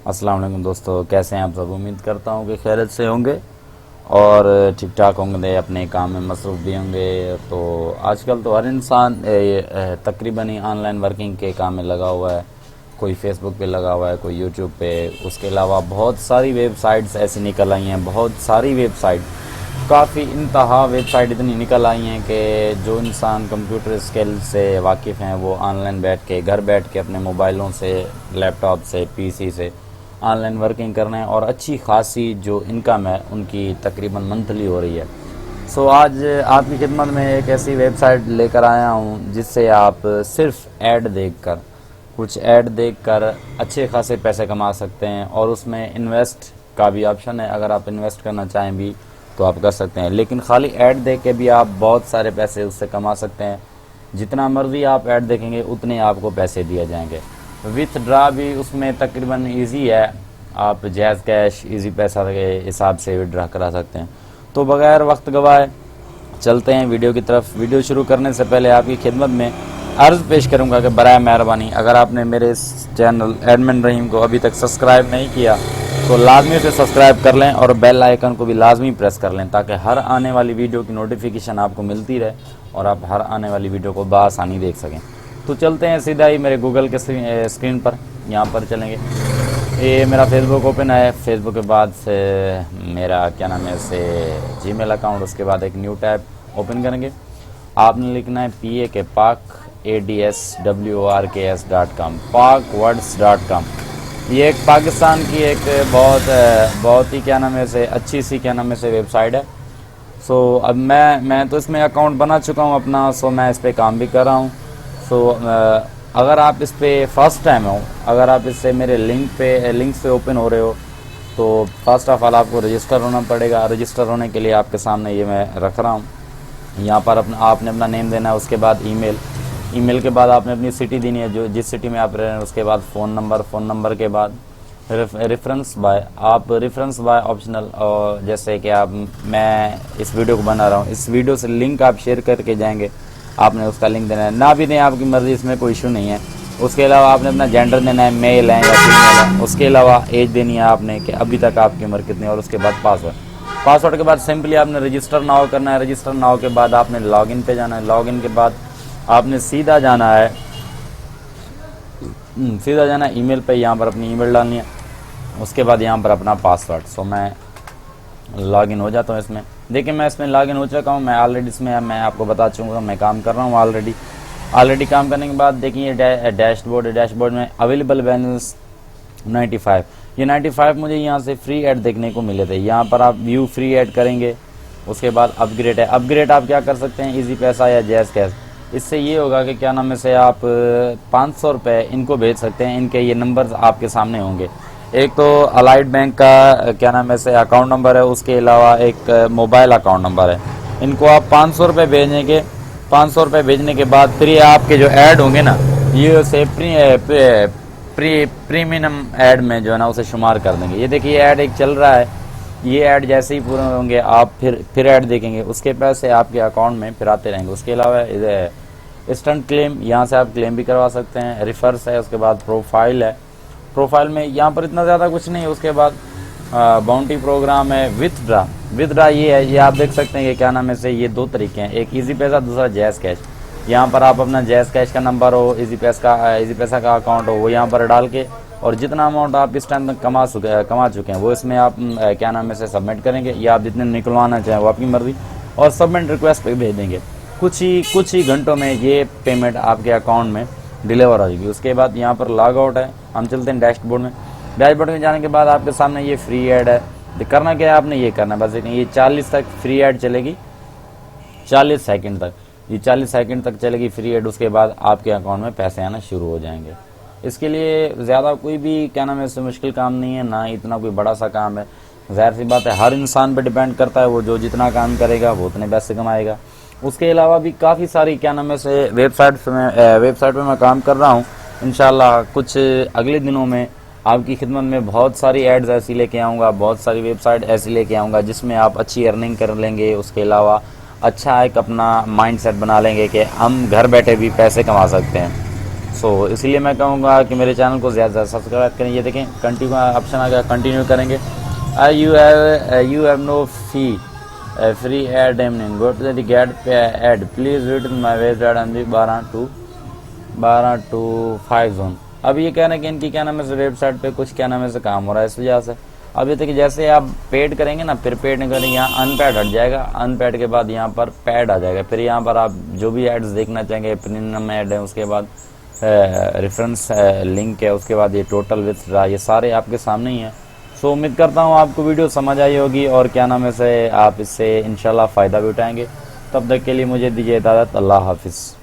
अस्सलाम वालेकुम दोस्तों, कैसे हैं आप सब। उम्मीद करता हूँ कि खैरियत से होंगे और ठीक ठाक होंगे, अपने काम में मसरूफ़ भी होंगे। तो आजकल तो हर इंसान तकरीबन ही ऑनलाइन वर्किंग के काम में लगा हुआ है। कोई फेसबुक पे लगा हुआ है, कोई यूट्यूब पे। उसके अलावा बहुत सारी वेबसाइट्स ऐसी निकल आई हैं, बहुत सारी वेबसाइट, काफ़ी इंतहा वेबसाइट इतनी निकल आई हैं कि जो इंसान कंप्यूटर स्किल से वाकिफ़ हैं वो ऑनलाइन बैठ के, घर बैठ के अपने मोबाइलों से, लैपटॉप से, पीसी से ऑनलाइन वर्किंग कर रहे हैं और अच्छी खासी जो इनकम है उनकी तकरीबन मंथली हो रही है। सो आज आपकी खिदमत में एक ऐसी वेबसाइट लेकर आया हूँ जिससे आप सिर्फ कुछ ऐड देखकर अच्छे खासे पैसे कमा सकते हैं। और उसमें इन्वेस्ट का भी ऑप्शन है, अगर आप इन्वेस्ट करना चाहें भी तो आप कर सकते हैं। लेकिन खाली ऐड देख के भी आप बहुत सारे पैसे उससे कमा सकते हैं। जितना मर्जी आप ऐड देखेंगे उतने आपको पैसे दिए जाएंगे। विथड्रा भी उसमें तकरीबन इजी है, आप जैज़ कैश इजी पैसा के हिसाब से विड्रा करा सकते हैं। तो बगैर वक्त गवाए चलते हैं वीडियो की तरफ। वीडियो शुरू करने से पहले आपकी खिदमत में अर्ज़ पेश करूंगा कि बराए मेहरबानी अगर आपने मेरे इस चैनल एडमिन रहीम को अभी तक सब्सक्राइब नहीं किया तो लाजमी से सब्सक्राइब कर लें और बेल आइकन को भी लाजमी प्रेस कर लें ताकि हर आने वाली वीडियो की नोटिफिकेशन आपको मिलती रहे और आप हर आने वाली वीडियो को बआसानी देख सकें। तो चलते हैं सीधा ही मेरे गूगल के स्क्रीन पर, यहाँ पर चलेंगे। ये मेरा फेसबुक ओपन है। फेसबुक के बाद से मेरा से जीमेल अकाउंट, उसके बाद एक न्यू टैब ओपन करेंगे। आपने लिखना है PAKPAKWORKS.com, pakwords.com। ये एक पाकिस्तान की एक बहुत ही अच्छी सी वेबसाइट है। सो अब मैं तो इसमें अकाउंट बना चुका हूँ अपना, सो मैं इस पर काम भी कर रहा हूँ। सो अगर आप इस पर फर्स्ट टाइम हो, अगर आप इससे मेरे लिंक से ओपन हो रहे हो तो फर्स्ट ऑफ ऑल आपको रजिस्टर होना पड़ेगा। रजिस्टर होने के लिए आपके सामने ये मैं रख रहा हूँ। यहाँ पर आपने अपना नेम देना है, उसके बाद ईमेल के बाद आपने अपनी सिटी देनी है, जो जिस सिटी में आप रह रहे हैं। उसके बाद फ़ोन नंबर के बाद रेफरेंस बाय ऑप्शनल। और जैसे कि मैं इस वीडियो को बना रहा हूँ, इस वीडियो से लिंक आप शेयर करके जाएंगे, आपने उसका लिंक देना है, ना भी दें आपकी मर्ज़ी, इसमें कोई इशू नहीं है। उसके अलावा आपने अपना जेंडर देना है, मेल है या फीमेल है। उसके अलावा एज देनी है आपने कि अभी तक आपकी उम्र कितनी है। और उसके बाद पासवर्ड के बाद सिंपली आपने रजिस्टर नाउ करना है। रजिस्टर नाउ के बाद आपने लॉगिन पे जाना है। लॉगिन के बाद आपने सीधा जाना है ईमेल पे, यहाँ पर अपनी ईमेल डालनी है। उसके बाद यहाँ पर अपना पासवर्ड। सो मैं लॉगिन हो जाता हूँ इसमें। देखिए मैं इसमें लॉगिन हो चुका हूँ, मैं ऑलरेडी इसमें मैं आपको बता चुका मैं काम कर रहा हूँ ऑलरेडी काम करने के बाद देखिए डैशबोर्ड में अवेलेबल बैलेंस 95। ये 95 मुझे यहाँ से फ्री ऐड देखने को मिले थे। यहाँ पर आप व्यू फ्री ऐड करेंगे। उसके बाद अपग्रेड है। अपग्रेड आप क्या कर सकते हैं, इजी पैसा या जैज़ कैश। इससे ये होगा कि से आप 500 रुपये इनको भेज सकते हैं। इनके ये नंबर आपके सामने होंगे। एक तो अलाइड बैंक का से अकाउंट नंबर है, उसके अलावा एक मोबाइल अकाउंट नंबर है। इनको आप 500 रुपये भेजेंगे। 500 रुपये भेजने के बाद फिर ये आपके जो ऐड होंगे ना, ये उसे प्रीमियम ऐड में जो है ना उसे शुमार कर देंगे। ये देखिए ऐड एक चल रहा है। ये ऐड जैसे ही पूरे होंगे आप फिर ऐड देखेंगे, उसके पैसे आपके अकाउंट में फिर आते रहेंगे। उसके अलावा इंस्टेंट क्लेम, यहाँ से आप क्लेम भी करवा सकते हैं। रिफर्स है, उसके बाद प्रोफाइल है। प्रोफाइल में यहाँ पर इतना ज़्यादा कुछ नहीं है। उसके बाद बाउंटी प्रोग्राम है। विथड्रा ये है, ये आप देख सकते हैं कि से ये दो तरीके हैं, एक इजी पैसा, दूसरा जैज़ कैश। यहाँ पर आप अपना जैज़ कैश का नंबर हो, इजी पैसा का अकाउंट हो, वो यहाँ पर डाल के और जितना अमाउंट आप इस टाइम तक कमा चुके हैं वो इसमें आप से सबमिट करेंगे, या आप जितने निकलवाना चाहें वो आपकी मर्जी, और सबमिट रिक्वेस्ट पे भेज देंगे। कुछ ही घंटों में ये पेमेंट आपके अकाउंट में डिलीवर हो जाएगी। उसके बाद यहाँ पर लॉग आउट है। हम चलते हैं डैशबोर्ड में जाने के बाद आपके सामने ये फ्री ऐड है। करना क्या है, आपने ये करना बस, ये 40 तक फ्री ऐड चलेगी, 40 सेकंड तक। ये 40 सेकंड तक चलेगी फ्री ऐड। उसके बाद आपके अकाउंट में पैसे आना शुरू हो जाएंगे। इसके लिए ज़्यादा कोई भी इससे मुश्किल काम नहीं है, ना इतना कोई बड़ा सा काम है। ज़ाहिर सी बात है, हर इंसान पे डिपेंड करता है, वो जो जितना काम करेगा वो उतने पैसे कमाएगा। उसके अलावा भी काफ़ी सारी से वेबसाइट पे मैं काम कर रहा हूँ। इंशाल्लाह कुछ अगले दिनों में आपकी खिदमत में बहुत सारी एड्स ऐसी लेके आऊँगा, बहुत सारी वेबसाइट ऐसी लेके आऊँगा जिसमें आप अच्छी अर्निंग कर लेंगे। उसके अलावा अच्छा एक अपना माइंड सेट बना लेंगे कि हम घर बैठे भी पैसे कमा सकते हैं। सो इसलिए मैं कहूँगा कि मेरे चैनल को ज़्यादा से ज़्यादा सब्सक्राइब करें। ये देखें कंटिन्यू ऑप्शन आ गया, कंटिन्यू करेंगे। You have no fee free add एमनिंग go to the gate add please read my wage add on the 12 to 5 zone. अब ये कह रहे हैं कि इनकी क्या नाम है वेबसाइट पे कुछ क्या नाम है काम हो रहा है इस वजह से। अब ये देखिए जैसे आप पेड करेंगे ना, फिर पेड नहीं करेंगे, यहाँ अनपेड हट जाएगा, अनपेड के बाद यहाँ पर पैड आ जाएगा। फिर यहाँ पर आप जो भी एड्स देखना चाहेंगे, प्रीमियम ऐड है, उसके बाद रेफरेंस लिंक है, उसके बाद ये टोटल विथड्रा, ये सारे आपके सामने ही है। सो उम्मीद करता हूँ आपको वीडियो समझ आई होगी और क्या नाम है आप इससे इंशाल्लाह फ़ायदा भी उठाएंगे। तब तक के लिए मुझे दीजिए इजाज़त। अल्लाह हाफिज़।